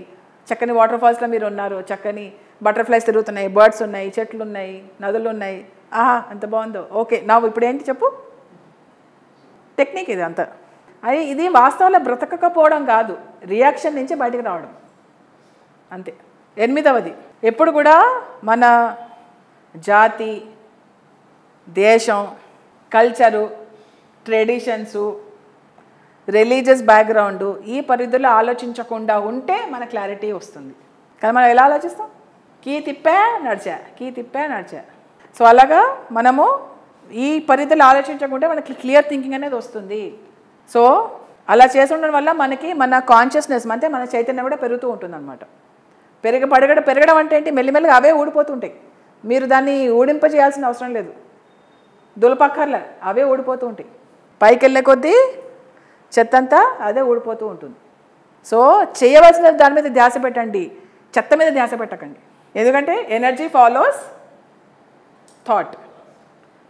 చక్కని వాటర్ ఫాల్స్లో మీరు ఉన్నారు, చక్కని బటర్ఫ్లైస్ తిరుగుతున్నాయి, బర్డ్స్ ఉన్నాయి, చెట్లు ఉన్నాయి, నదులు ఉన్నాయి. ఆహా ఎంత బాగుందో. ఓకే, నా ఇప్పుడు ఏంటి చెప్పు? టెక్నిక్ ఇది అంతా. ఇది వాస్తవంలో బ్రతకకపోవడం కాదు, రియాక్షన్ నుంచి బయటకు రావడం అంతే. 8వది, ఎప్పుడు కూడా మన జాతి, దేశం, కల్చరు, ట్రెడిషన్సు, రిలీజియస్ బ్యాక్గ్రౌండు ఈ పరిధిలో ఆలోచించకుండా ఉంటే మన క్లారిటీ వస్తుంది. కానీ మనం ఎలా ఆలోచిస్తాం? కీ తిప్పా నడిచా. సో అలాగా మనము ఈ పరిధిలో ఆలోచించకుంటే మనకి క్లియర్ థింకింగ్ అనేది వస్తుంది. సో అలా చేసి ఉండడం వల్ల మనకి మన కాన్షియస్నెస్ అంటే మన చైతన్యం కూడా పెరుగుతూ ఉంటుంది అనమాట. పెరగడం అంటే ఏంటి? మెల్లిమెల్లిగా అవే ఊడిపోతుంటాయి. మీరు దాన్ని ఊడింపజేయాల్సిన అవసరం లేదు, దులపక్కర్లే, అవే ఊడిపోతూ ఉంటాయి. పైకి వెళ్ళే కొద్దీ చెత్తంతా అదే ఊడిపోతూ ఉంటుంది. సో చేయవలసిన దాని మీద ధ్యాస పెట్టండి, చెత్త మీద ధ్యాస పెట్టకండి. ఎందుకంటే ఎనర్జీ ఫాలోస్ థాట్.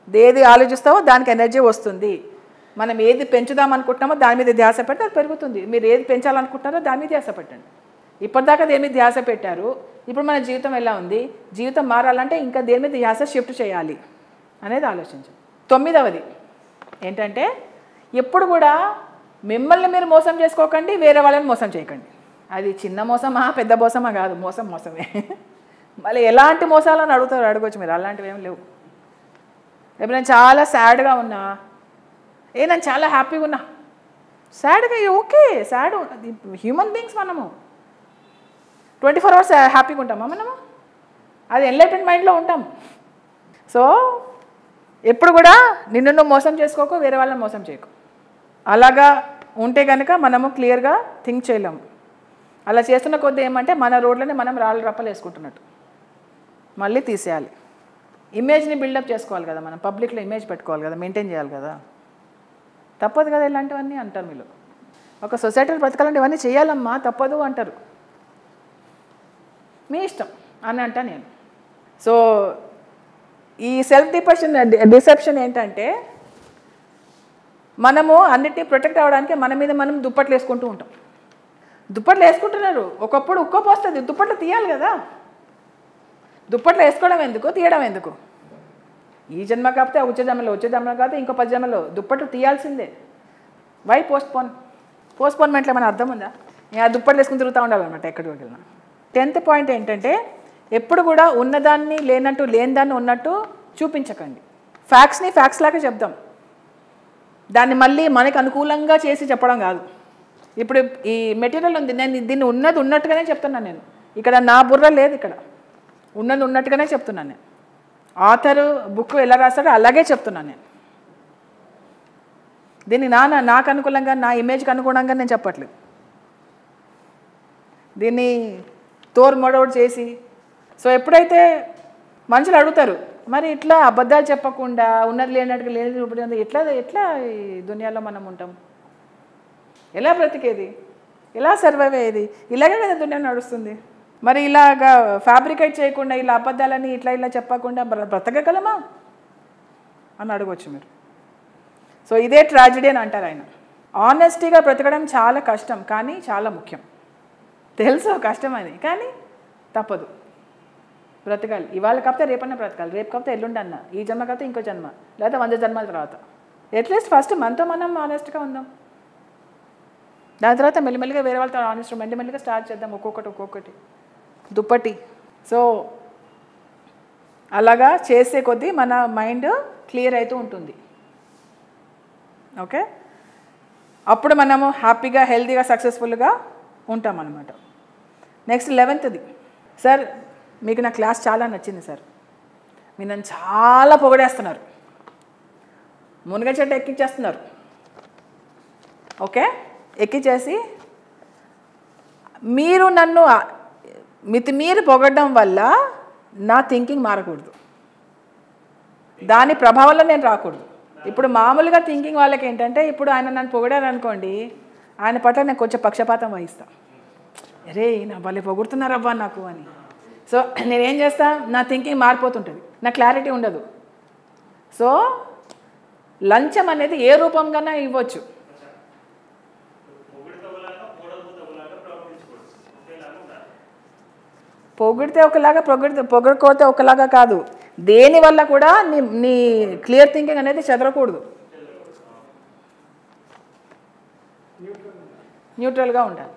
ఏది ఆలోచిస్తావో దానికి ఎనర్జీ వస్తుంది. మనం ఏది పెంచుదాం అనుకుంటున్నామో దాని మీద ధ్యాస పెడితే అది పెరుగుతుంది. మీరు ఏది పెంచాలనుకుంటున్నారో దాని మీద ధ్యాస పెట్టండి. ఇప్పటిదాకా దేని మీద ధ్యాస పెట్టారు, ఇప్పుడు మన జీవితం ఎలా ఉంది, జీవితం మారాలంటే ఇంకా దేని మీద ధ్యాస షిఫ్ట్ చేయాలి అనేది ఆలోచించండి. 9వది ఏంటంటే, ఎప్పుడు కూడా మిమ్మల్ని మీరు మోసం చేసుకోకండి, వేరే వాళ్ళని మోసం చేయకండి. అది చిన్న మోసమా పెద్ద మోసమా కాదు, మోసమే. మళ్ళీ ఎలాంటి మోసాలని అడగవచ్చు మీరు, అలాంటివి ఏం లేవు. రేపు నేను చాలా సాడ్గా ఉన్నా, నేను చాలా హ్యాపీగా ఉన్నా, సాడ్గా ఓకే, సాడ్ హ్యూమన్ బీయింగ్స్ మనము 24 hours హ్యాపీగా ఉంటామా మనము? అది ఎన్లైటెడ్ మైండ్లో ఉంటాం. సో ఎప్పుడు కూడా నిన్ను నువ్వు మోసం చేసుకోకు, వేరే వాళ్ళని మోసం చేయకు. అలాగా ఉంటే కనుక మనము క్లియర్గా థింక్ చేయలేము. అలా చేస్తున్న కొద్దీ ఏమంటే మన రోడ్లోనే మనం రాళ్ళు రప్పలు వేసుకుంటున్నట్టు. మళ్ళీ తీసేయాలి. ఇమేజ్ని బిల్డప్ చేసుకోవాలి కదా, మనం పబ్లిక్లో ఇమేజ్ పెట్టుకోవాలి కదా, మెయింటైన్ చేయాలి కదా. తప్పదు కదా ఇలాంటివన్నీ అంటారు మీరు. ఒక సొసైటీలో బ్రతకాలంటే ఇవన్నీ చేయాలమ్మా తప్పదు అంటారు. మీ ఇష్టం అని అంటా నేను. సో ఈ సెల్ఫ్ డిసెప్షన్ ఏంటంటే మనము అన్నిటినీ ప్రొటెక్ట్ అవ్వడానికి మన మీద మనం దుప్పట్లు వేసుకుంటూ ఉంటాం. దుప్పట్లు వేసుకుంటున్నారు, ఒకప్పుడు ఉక్కపో వస్తుంది, దుప్పట్లు తీయాలి కదా. దుప్పట్లు వేసుకోవడం ఎందుకు, తీయడం ఎందుకు? ఈ జన్మ కాకపోతే వచ్చే జన్మలో కాకపోతే ఇంకో 10 జన్మలో దుప్పట్లు తీయాల్సిందే. వై పోస్ట్పోన్మెంట్లో ఏమైనా అర్థం ఉందా? నేను ఆ దుప్పట్లు వేసుకుని తిరుగుతూ ఉండాలన్నమాట ఎక్కడికి వెళ్ళినా. 10th పాయింట్ ఏంటంటే ఎప్పుడు కూడా ఉన్నదాన్ని లేనట్టు, లేనిదాన్ని ఉన్నట్టు చూపించకండి. ఫ్యాక్ట్స్ని ఫ్యాక్ట్స్ లాగా చెప్దాం, దాన్ని మళ్ళీ మనకు అనుకూలంగా చేసి చెప్పడం కాదు. ఇప్పుడు ఈ మెటీరియల్ ఉంది, నేను దీన్ని ఉన్నది ఉన్నట్టుగానే చెప్తున్నాను. నేను ఇక్కడ నా బుర్ర లేదు, ఇక్కడ ఉన్నది ఉన్నట్టుగానే చెప్తున్నాను నేను. ఆథరు బుక్ ఎలా రాస్తాడో అలాగే చెప్తున్నాను నేను. దీన్ని నాకు అనుకూలంగా, నా ఇమేజ్కి అనుగుణంగా నేను చెప్పట్లేదు. దీన్ని తోర్మొడోడు చేసి, సో ఎప్పుడైతే మనుషులు అడుగుతారు మరి ఇట్లా అబద్ధాలు చెప్పకుండా ఉన్నది లేనట్టుగా లేని ఎట్లా ఈ దునియాలో మనం ఉంటాం, ఎలా బ్రతికేది, ఎలా సర్వైవ్ అయ్యేది? ఇలాగే కదా దునియా నడుస్తుంది. మరి ఇలాగా ఫ్యాబ్రికేట్ చేయకుండా ఇలా అబద్ధాలని ఇట్లా చెప్పకుండా బ్రతకగలమా అని అడగవచ్చు మీరు. సో ఇదే ట్రాజడీ అని అంటారు ఆయన. ఆనెస్టీగా బ్రతకడం చాలా కష్టం, కానీ చాలా ముఖ్యం. తెలుసు కష్టం అని, కానీ తప్పదు, బ్రతకాలి. ఇవాళ కాకపోతే రేపన్నా బ్రతకాలి, రేపు కాకపోతే ఎల్లుండన్న, ఈ జన్మ కాకపోతే ఇంకో జన్మ, లేదా 100 జన్మల తర్వాత. అట్లీస్ట్ ఫస్ట్ మనతో మనం ఆనెస్ట్గా ఉందాం, దాని తర్వాత మెల్లిమెల్లిగా వేరే వాళ్ళతో ఆనెస్ట్ మెల్లిమెల్లిగా స్టార్ట్ చేద్దాం, ఒక్కొక్కటి దుప్పటి. సో అలాగా చేసే కొద్దీ మన మైండ్ క్లియర్ అవుతూ ఉంటుంది. ఓకే, అప్పుడు మనము హ్యాపీగా, హెల్తీగా, సక్సెస్ఫుల్గా ఉంటాం అన్నమాట. నెక్స్ట్ 11th, సార్ మీకు నా క్లాస్ చాలా నచ్చింది సార్, మీరు నన్ను చాలా పొగడేస్తున్నారు, మునగ చెట్టు ఎక్కించేస్తున్నారు. ఓకే, ఎక్కించేసి మీరు నన్ను మితిమీరి పొగడడం వల్ల నా థింకింగ్ మారకూడదు, దాని ప్రభావంలో నేను రాకూడదు. ఇప్పుడు మామూలుగా థింకింగ్ వాళ్ళకి ఏంటంటే, ఇప్పుడు ఆయన నన్ను పొగిడారనుకోండి, ఆయన పట్ల నేను కొంచెం పక్షపాతం వహిస్తాను. అరే నా భలే పొగుడుతున్నారబ్బా నాకు అని. సో నేనేం చేస్తా, నా థింకింగ్ మారిపోతుంటుంది, నా క్లారిటీ ఉండదు. సో లంచం అనేది ఏ రూపంగానే ఇవ్వచ్చు. పొగిడితే ఒకలాగా, పొగడకపోతే ఒకలాగా కాదు. దేనివల్ల కూడా నీ క్లియర్ థింకింగ్ అనేది చెదరకూడదు, న్యూట్రల్గా ఉండాలి.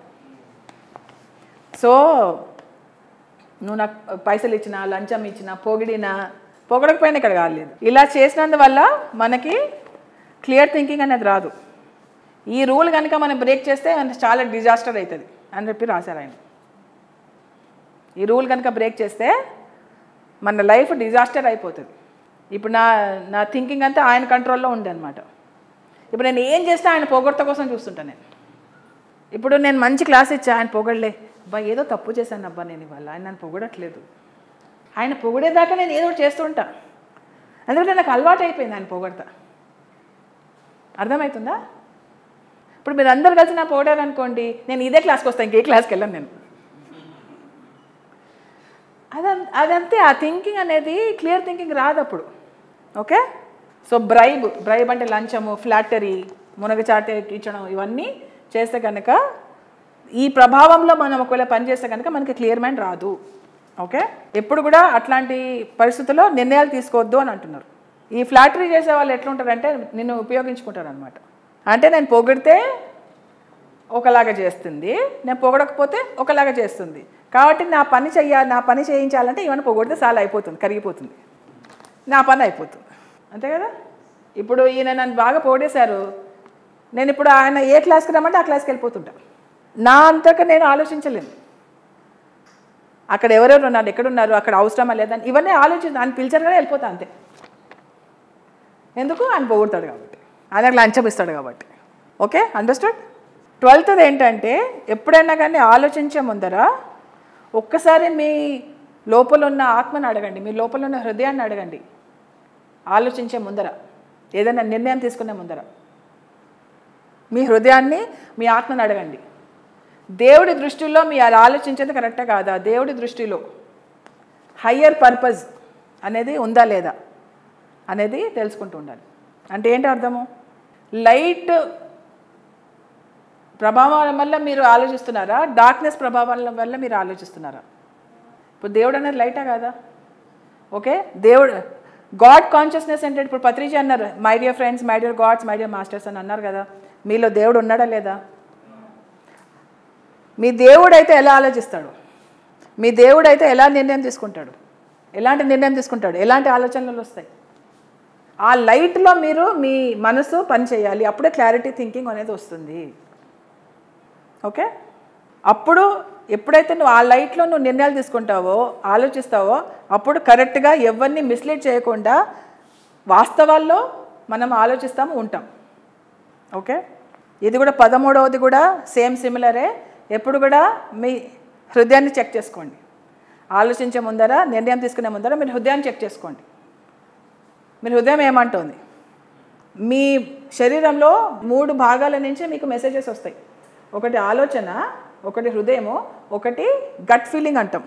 సో నువ్వు నాకు పైసలు ఇచ్చినా, లంచం ఇచ్చినా, పొగడకపోయినా ఇక్కడ కాలేదు. ఇలా చేసినందువల్ల మనకి క్లియర్ థింకింగ్ అనేది రాదు. ఈ రూల్ కనుక మనం బ్రేక్ చేస్తే చాలా డిజాస్టర్ అవుతుంది అని చెప్పి రాశారు ఆయన. ఈ రూల్ కనుక బ్రేక్ చేస్తే మన లైఫ్ డిజాస్టర్ అయిపోతుంది. ఇప్పుడు నా థింకింగ్ అంతా ఆయన కంట్రోల్లో ఉంది అనమాట. ఇప్పుడు నేను ఏం చేస్తే ఆయన పొగడత కోసం చూస్తుంటాను నేను. ఇప్పుడు నేను మంచి క్లాస్ ఇచ్చా, ఆయన పొగడలే, అబ్బా ఏదో తప్పు చేశాను అబ్బా నేను ఇవాళ, ఆయన నన్ను పొగడట్లేదు. ఆయన పొగిడేదాకా నేను ఏదో చేస్తూ ఉంటా, ఎందుకంటే నాకు అలవాటు అయిపోయింది ఆయన పొగడతా. అర్థమవుతుందా? ఇప్పుడు మీరు అందరు కలిసి నా పొగడారనుకోండి, నేను ఇదే క్లాస్కి వస్తాను, ఇంకే క్లాస్కి వెళ్ళాను నేను. అదంతే, ఆ థింకింగ్ అనేది క్లియర్ థింకింగ్ రాదు అప్పుడు. ఓకే, సో బ్రైబ్ అంటే లంచము, ఫ్లాటరీ, మునగచాటే ఇచ్చడం, ఇవన్నీ చేస్తే కనుక, ఈ ప్రభావంలో మనం ఒకవేళ పనిచేస్తే కనుక మనకి క్లియర్ మైండ్ రాదు. ఓకే, ఎప్పుడు కూడా అట్లాంటి పరిస్థితుల్లో నిర్ణయాలు తీసుకోవద్దు అని అంటున్నారు. ఈ ఫ్లాటరీ చేసే వాళ్ళు ఎట్లుంటారంటే నిన్ను ఉపయోగించుకుంటారు అనమాట. అంటే నేను పొగిడితే ఒకలాగా చేస్తుంది, నేను పొగడకపోతే ఒకలాగా చేస్తుంది, కాబట్టి నా పని చేయించాలంటే ఇవన్నీ పొగిడితే చాలా అయిపోతుంది, కరిగిపోతుంది, నా పని అయిపోతుంది, అంతే కదా. ఇప్పుడు ఈయన నన్ను బాగా పొగిడేశారు, నేను ఇప్పుడు ఆయన ఏ క్లాస్కి రమ్మంటే ఆ క్లాస్కి వెళ్ళిపోతుంటా. నా అంతగా నేను ఆలోచించలేను, అక్కడ ఎవరెవరు ఉన్నారు, ఎక్కడున్నారు, అక్కడ అవసరమా లేదని ఇవన్నీ ఆయన పిలిచారు కానీ వెళ్ళిపోతా అంతే. ఎందుకు? ఆయన పొగుడతాడు కాబట్టి, ఆయనకు లంచం ఇస్తాడు కాబట్టి. Okay, understood. 12th ఏంటంటే, ఎప్పుడైనా కానీ ఆలోచించే ముందర ఒక్కసారి మీ లోపల ఉన్న ఆత్మని అడగండి, మీ లోపల ఉన్న హృదయాన్ని అడగండి. ఆలోచించే ముందర, ఏదైనా నిర్ణయం తీసుకునే ముందర మీ హృదయాన్ని, మీ ఆత్మను అడగండి. దేవుడి దృష్టిలో మీ ఆలోచించేది కరెక్టా కాదా, దేవుడి దృష్టిలో హయ్యర్ పర్పస్ అనేది ఉందా లేదా అనేది తెలుసుకుంటూ ఉండాలి. అంటే ఏంటి అర్థము? లైట్ ప్రభావం వల్ల మీరు ఆలోచిస్తున్నారా, డార్క్నెస్ ప్రభావం వల్ల మీరు ఆలోచిస్తున్నారా? ఇప్పుడు దేవుడు అనేది లైటా కాదా? ఓకే, దేవుడు గాడ్ కాన్షియస్నెస్ అంటే ఇప్పుడు పత్రిజీ అన్నారు, my dear friends, my dear God's, my dear masters అని అన్నారు కదా. మీలో దేవుడు ఉన్నాడా లేదా? మీ దేవుడు అయితే ఎలా ఆలోచిస్తాడు? మీ దేవుడు అయితే ఎలా నిర్ణయం తీసుకుంటాడు? ఎలాంటి నిర్ణయం తీసుకుంటాడు? ఎలాంటి ఆలోచనలు వస్తాయి? ఆ లైట్లో మీరు మీ మనసు పని చేయాలి. అప్పుడే క్లారిటీ థింకింగ్ అనేది వస్తుంది. ఓకే, అప్పుడు ఎప్పుడైతే నువ్వు ఆ లైట్లో నువ్వు నిర్ణయాలు తీసుకుంటావో, ఆలోచిస్తావో, అప్పుడు కరెక్ట్గా ఎవరిని మిస్లీడ్ చేయకుండా వాస్తవాల్లో మనం ఆలోచిస్తాము, ఉంటాం. ఓకే, ఇది కూడా 13వది కూడా సేమ్ సిమిలరే. ఎప్పుడు కూడా మీ హృదయాన్ని చెక్ చేసుకోండి. ఆలోచించే ముందర, నిర్ణయం తీసుకునే ముందర మీరు హృదయాన్ని చెక్ చేసుకోండి. మీరు హృదయం ఏమంటుంది? మీ శరీరంలో 3 భాగాల నుంచి మీకు మెసేజెస్ వస్తాయి. ఒకటి ఆలోచన, ఒకటి హృదయము, ఒకటి గట్ ఫీలింగ్ అంటాం.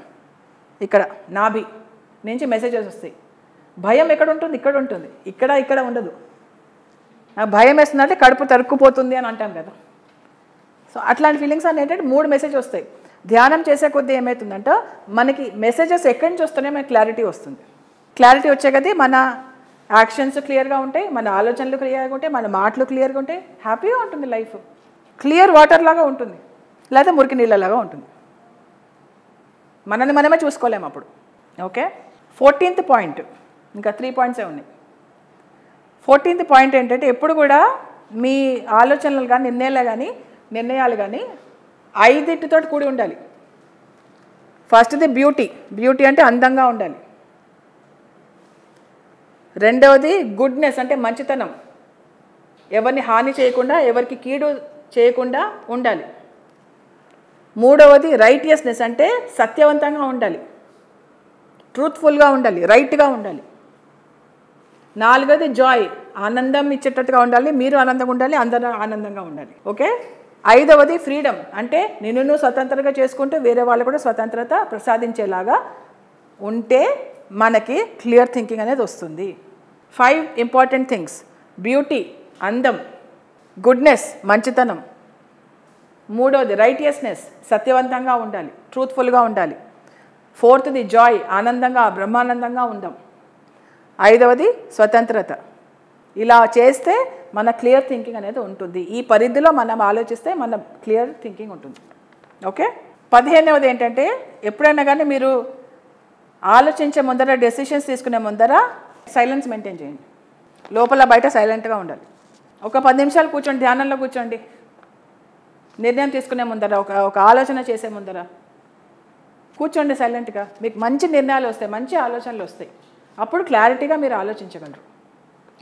ఇక్కడ నాభి నుంచి మెసేజెస్ వస్తాయి. భయం ఎక్కడ ఉంటుంది? ఇక్కడ ఉంటుంది. ఇక్కడ ఉండదు. నాకు భయం వేస్తుందంటే కడుపు తరుక్కుపోతుంది అని అంటాం కదా. సో అట్లాంటి ఫీలింగ్స్ అనేవి 3 మెసేజ్ వస్తాయి. ధ్యానం చేసే కొద్దీ ఏమవుతుందంటే మనకి మెసేజెస్ ఎక్కడి నుంచి వస్తున్నాయో మనకి క్లారిటీ వస్తుంది. క్లారిటీ వచ్చే కొద్దీ మన యాక్షన్స్ క్లియర్గా ఉంటాయి, మన ఆలోచనలు క్లియర్గా ఉంటాయి, మన మాటలు క్లియర్గా ఉంటాయి. హ్యాపీగా ఉంటుంది లైఫ్. క్లియర్ వాటర్ లాగా ఉంటుంది, లేదా మురికి నీళ్ళలాగా ఉంటుంది. మనల్ని మనమే చూసుకోలేము అప్పుడు. ఓకే, 14th పాయింట్, ఇంకా 3 పాయింట్సే ఉన్నాయి. 14th పాయింట్ ఏంటంటే ఎప్పుడు కూడా మీ ఆలోచనలు కానీ నిర్ణయాలు కానీ 5 కూడి ఉండాలి. ఫస్ట్ది బ్యూటీ అంటే అందంగా ఉండాలి. రెండవది గుడ్నెస్ అంటే మంచితనం, ఎవరిని హాని చేయకుండా, ఎవరికి కీడు చేయకుండా ఉండాలి. మూడవది రైటియస్నెస్ అంటే సత్యవంతంగా ఉండాలి, ట్రూత్ఫుల్గా ఉండాలి, రైట్గా ఉండాలి. నాలుగవది జాయ్, ఆనందం ఇచ్చేటట్టుగా ఉండాలి, మీరు ఆనందంగా ఉండాలి, అందరూ ఆనందంగా ఉండాలి. ఓకే, ఐదవది ఫ్రీడమ్ అంటే నిన్ను స్వతంత్రంగా చేసుకుంటూ వేరే వాళ్ళు కూడా స్వతంత్రత ప్రసాదించేలాగా ఉంటే మనకి క్లియర్ థింకింగ్ అనేది వస్తుంది. 5 ఇంపార్టెంట్ థింగ్స్: బ్యూటీ అందం, గుడ్నెస్ మంచితనం, మూడవది రైటియస్నెస్ సత్యవంతంగా ఉండాలి, ట్రూత్ఫుల్గా ఉండాలి, ఫోర్త్ది జాయ్ ఆనందంగా బ్రహ్మానందంగా ఉందాం, ఐదవది స్వతంత్రత. ఇలా చేస్తే మన క్లియర్ థింకింగ్ అనేది ఉంటుంది. ఈ పరిధిలో మనం ఆలోచిస్తే మన క్లియర్ థింకింగ్ ఉంటుంది. ఓకే, 15వది ఏంటంటే ఎప్పుడైనా కానీ మీరు ఆలోచించే ముందర, డెసిషన్స్ తీసుకునే ముందర సైలెన్స్ మెయింటైన్ చేయండి. లోపల బయట సైలెంట్గా ఉండాలి. ఒక 10 నిమిషాలు కూర్చోండి, ధ్యానంలో కూర్చోండి. నిర్ణయం తీసుకునే ముందర, ఒక ఆలోచన చేసే ముందర కూర్చోండి సైలెంట్గా. మీకు మంచి నిర్ణయాలు వస్తాయి, మంచి ఆలోచనలు వస్తాయి. అప్పుడు క్లారిటీగా మీరు ఆలోచించగలరు.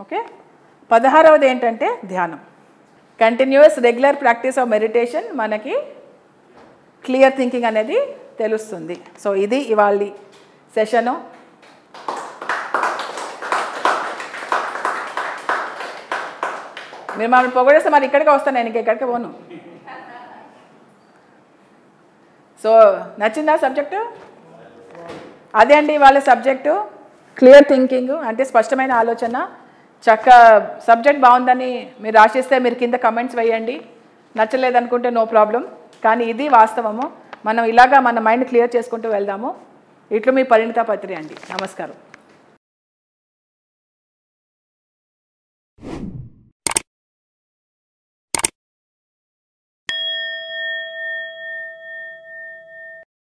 ఓకే, 16వది ఏంటంటే ధ్యానం. Continuous regular practice of meditation మనకి క్లియర్ థింకింగ్ అనేది తెలుస్తుంది. సో ఇది ఇవాళ సెషను. మీరు మమ్మల్ని పొగడేస్తే మరి ఇక్కడికే వస్తాను, నేను ఎక్కడికి పోను. సో నచ్చిందా సబ్జెక్టు? అదే అండి వాళ్ళ సబ్జెక్టు, క్లియర్ థింకింగ్ అంటే స్పష్టమైన ఆలోచన. సబ్జెక్ట్ బాగుందని మీరు ఆశిస్తే మీరు కింద కమెంట్స్ వేయండి. నచ్చలేదనుకుంటే నో ప్రాబ్లం. కానీ ఇది వాస్తవము. మనం ఇలాగా మన మైండ్ క్లియర్ చేసుకుంటూ వెళ్దాము. ఇట్లు మీ పరిణిత పత్రి అండి. నమస్కారం.